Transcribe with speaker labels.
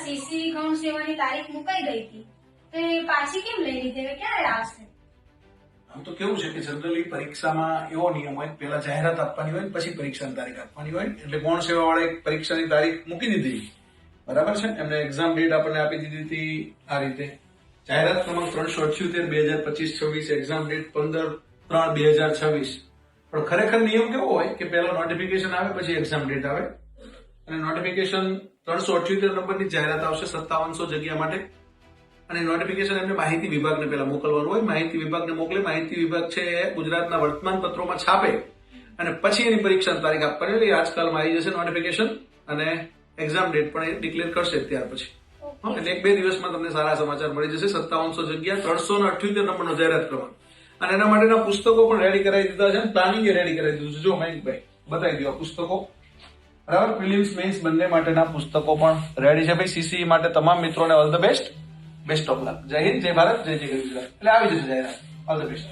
Speaker 1: CC ગૌણ સેવાની તારીખ મુકાઈ ગઈ હતી તો એ પાછી કેમ લઈ લીધી? હવે ક્યારે આવશે?
Speaker 2: આમ તો કેવું છે કે જનરલી પરીક્ષામાં એવો નિયમ હોય કે પહેલા જાહેરાત આપવાની હોય ને પછી પરીક્ષાની તારીખ આપવાની હોય. એટલે ગૌણ સેવા વાળા પરીક્ષાની તારીખ મૂકી દીધી, બરાબર છે. એમને એક્ઝામ ડેટ આપણને આપી દીધી હતી આ રીતે. જાહેરાત ક્રમાંક 378/2025-26, એક્ઝામ ડેટ 15/3/2026. પણ ખરેખર નિયમ કેવો હોય કે પહેલા નોટિફિકેશન આવે પછી એક્ઝામ ડેટ આવે. અને નોટિફિકેશન 378 નંબરની જાહેરાત આવશે 5700 જગ્યા માટે. અને નોટિફિકેશન એમને માહિતી વિભાગને પહેલા મોકલવાનું હોય. માહિતી વિભાગને મોકલે, માહિતી વિભાગ છે એ ગુજરાતના વર્તમાન પત્રોમાં છાપે અને પછી એની પરીક્ષાની તારીખ આપવાની. એટલે આજકાલમાં આવી જશે નોટિફિકેશન અને એક્ઝામ ડેટ પણ એ ડિક્લેર કરશે ત્યાર પછી. એટલે 1-2 દિવસમાં તમને સારા સમાચાર મળી જશે. 5700 જગ્યા, 378 નંબરનો જાહેરાત ક્રમાંક. અને એના માટેના પુસ્તકો પણ રેડી કરાવી દીધા છે, પ્લાનિંગ રેડી કરાવી દીધું છે. જો મયંકભાઈ બતાવી દો પુસ્તકો, બરાબર. પ્રિલિમ્સ મેન્સ બંને માટેના પુસ્તકો પણ રેડી છે ભાઈ. સીસી માટે તમામ મિત્રોને all the best. Best of luck. જય હિન્દ, જય ભારત, જય જય ગુજરાત. એટલે આવી જશે જાહેરાત. All the best.